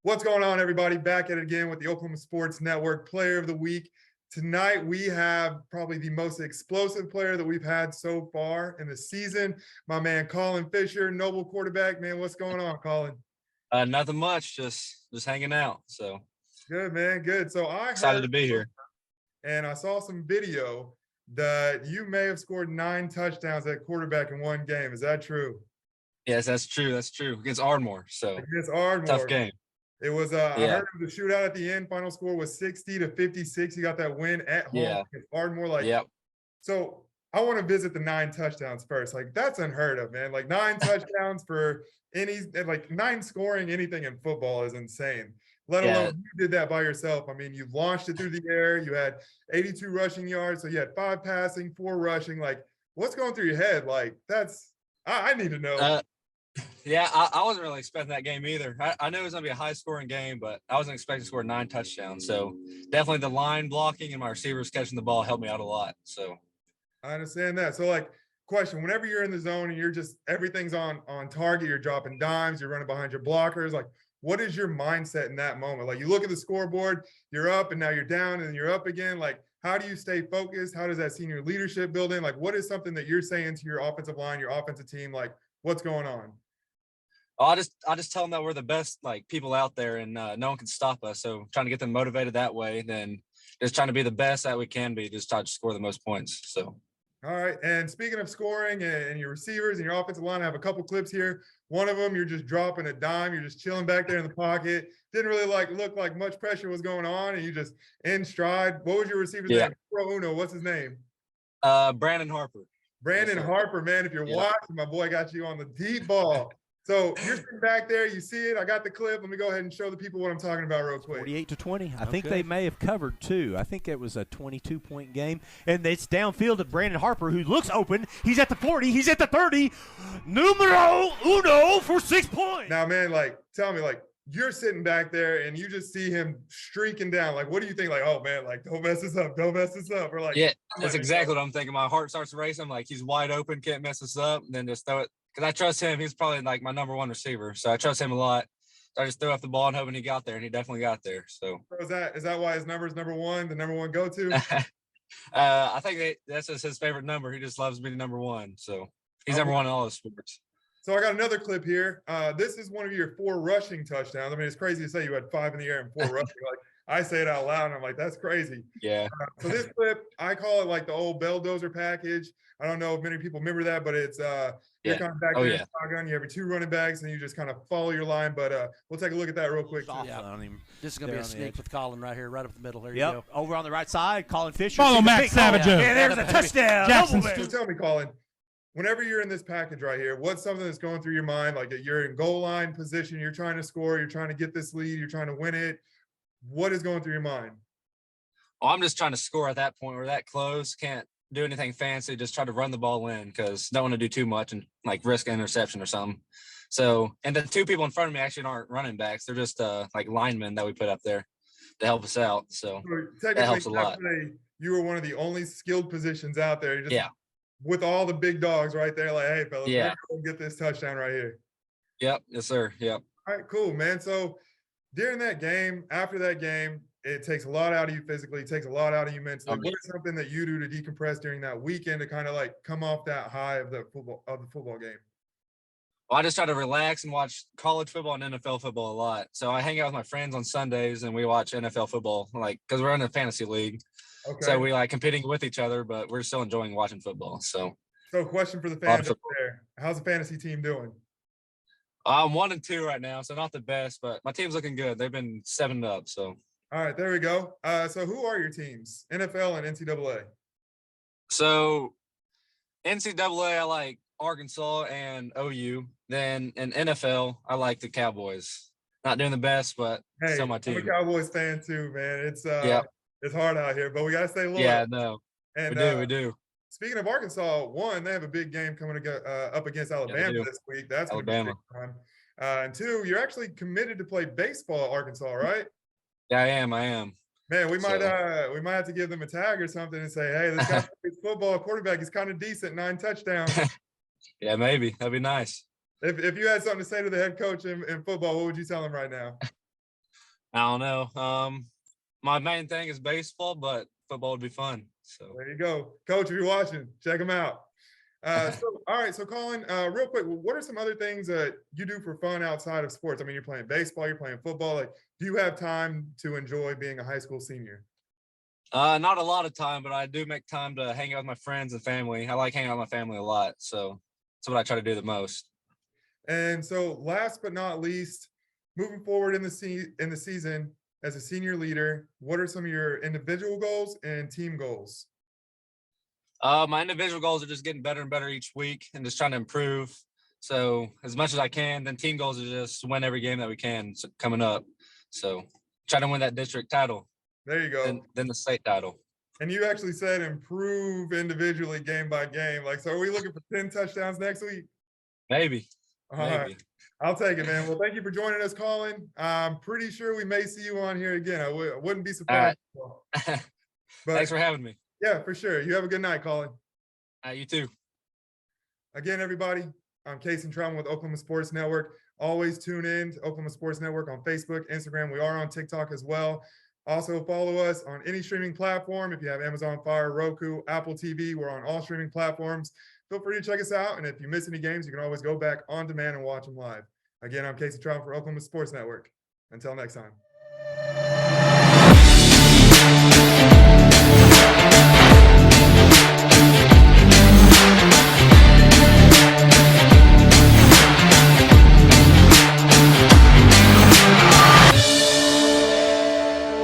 What's going on, everybody? Back at it again with the Oklahoma Sports Network Player of the Week. Tonight, we have probably the most explosive player that we've had so far in the season. My man, Colin Fisher, Noble quarterback. Man, what's going on, Colin? Nothing much, just hanging out. So good, man. Good. So I excited to be here. And I saw some video that you may have scored 9 touchdowns at quarterback in one game. Is that true? Yes, that's true. That's true. Against Ardmore. So against Ardmore. Tough game. It was I heard it was a shootout at the end. Final score was 60-56. You got that win at home against Ardmore. So I want to visit the 9 touchdowns first. Like, that's unheard of, man. Like 9 touchdowns for any, like 9 scoring anything in football is insane. Let alone you did that by yourself. I mean, you launched it through the air. You had 82 rushing yards. So you had 5 passing, 4 rushing. Like, what's going through your head? Like, that's I need to know. I wasn't really expecting that game either. I knew it was going to be a high-scoring game, but I wasn't expecting to score 9 touchdowns. So definitely the line blocking and my receivers catching the ball helped me out a lot. So I understand that. So, like, question, whenever you're in the zone and you're just everything's on target, you're dropping dimes, you're running behind your blockers, like, what is your mindset in that moment? Like, you look at the scoreboard, you're up and now you're down and you're up again. Like, how do you stay focused? How does that senior leadership build in? Like, what is something that you're saying to your offensive line, your offensive team? Like, what's going on? I just tell them that we're the best people out there and no one can stop us. So trying to get them motivated that way, then just trying to be the best that we can be, just try to score the most points. So. All right. And speaking of scoring and your receivers and your offensive line, I have a couple clips here. One of them, you're just dropping a dime. You're just chilling back there in the pocket. Didn't really look like much pressure was going on, and you just in stride. What was your receiver's name? Pro Uno. What's his name? Brandon Harper. Brandon Harper, man. If you're watching, my boy got you on the deep ball. So you're sitting back there, you see it. I got the clip. Let me go ahead and show the people what I'm talking about real quick. 48-20. I think they may have covered 2. I think it was a 22-point game. And it's downfield to Brandon Harper, who looks open. He's at the 40. He's at the 30. Numero uno for 6 points. Now, man, tell me, you're sitting back there and you just see him streaking down. Like, what do you think? Like, oh, man, don't mess this up. Don't mess this up. Or that's exactly what I'm thinking. My heart starts racing. Like, he's wide open, can't mess this up. And then just throw it. Because I trust him. He's probably my number 1 receiver. So I trust him a lot. So I just threw off the ball and hoping he got there, and he definitely got there. So is that why his number is number 1, the number 1 go-to? I think that's just his favorite number. He just loves being number 1. So he's number 1 in all his sports. So I got another clip here. This is one of your 4 rushing touchdowns. I mean, it's crazy to say you had 5 in the air and 4 rushing. I say it out loud, and I'm like, that's crazy. Yeah. So this clip, I call it the old Belldozer package. I don't know if many people remember that, but it's you're kind of back there in the shotgun. You have your 2 running backs, and you just kind of follow your line. But we'll take a look at that real quick. This is going to be a sneak with Colin right here, right up the middle. There you go. Over on the right side, Colin Fisher. Follow Matt Savage. And there's a touchdown. Just tell me, Colin, whenever you're in this package right here, what's something that's going through your mind? Like, you're in goal line position, you're trying to score, you're trying to get this lead, you're trying to win it. What is going through your mind? Oh, I'm just trying to score at that point. We're that close. Can't do anything fancy. Just try to run the ball in because don't want to do too much and risk an interception or something. So, and the 2 people in front of me actually aren't running backs. They're just linemen that we put up there to help us out. So that helps a lot. You were one of the only skilled positions out there. You're just with all the big dogs right there. Like, hey, fellas, let's go get this touchdown right here. Yep. Yes, sir. Yep. All right, cool, man. So during that game, after that game, it takes a lot out of you physically. It takes a lot out of you mentally. What is something that you do to decompress during that weekend to kind of come off that high of the football game? Well, I just try to relax and watch college football and NFL football a lot. So I hang out with my friends on Sundays and we watch NFL football, because we're in a fantasy league. Okay. So we competing with each other, but we're still enjoying watching football. So question for the fans up there: how's the fantasy team doing? I'm 1-2 right now, so not the best, but my team's looking good. They've been 7-up. So. All right, there we go. So who are your teams? NFL and NCAA. So NCAA, I like Arkansas and OU. Then in NFL, I like the Cowboys. Not doing the best, but still my team. I'm a Cowboys fan too, man. It's hard out here, but we gotta stay loyal. Yeah, no, and we do. Speaking of Arkansas, they have a big game coming up against Alabama this week. That's Alabama. Gonna be fun. And 2, you're actually committed to play baseball at Arkansas, right? Yeah, I am. Man, we might have to give them a tag or something and say, hey, this guy plays football quarterback. He's kind of decent, 9 touchdowns. Yeah, maybe that'd be nice. If you had something to say to the head coach in football, what would you tell him right now? I don't know. My main thing is baseball, but football would be fun. So there you go. Coach, if you're watching, check him out. All right. So Colin, real quick, what are some other things that you do for fun outside of sports? I mean, you're playing baseball, you're playing football. Like, do you have time to enjoy being a high school senior? Not a lot of time, but I do make time to hang out with my friends and family. I like hanging out with my family a lot. So that's what I try to do the most. And so last but not least, moving forward in the season as a senior leader, what are some of your individual goals and team goals? My individual goals are just getting better and better each week and just trying to improve. So as much as I can, then team goals are just win every game that we can coming up. So try to win that district title. There you go. Then the state title. And you actually said improve individually game by game. Like, so are we looking for 10 touchdowns next week? Maybe. All right. I'll take it, man. Well, thank you for joining us, Colin. I'm pretty sure we may see you on here again. I wouldn't be surprised. Right. Thanks for having me. Yeah, for sure. You have a good night, Colin. You too. Again, everybody, I'm Casey Trauma with Oklahoma Sports Network. Always tune in to Oklahoma Sports Network on Facebook, Instagram. We are on TikTok as well. Also, follow us on any streaming platform. If you have Amazon Fire, Roku, Apple TV, we're on all streaming platforms. Feel free to check us out. And if you miss any games, you can always go back on demand and watch them live. Again, I'm Casey Trauma for Oklahoma Sports Network. Until next time.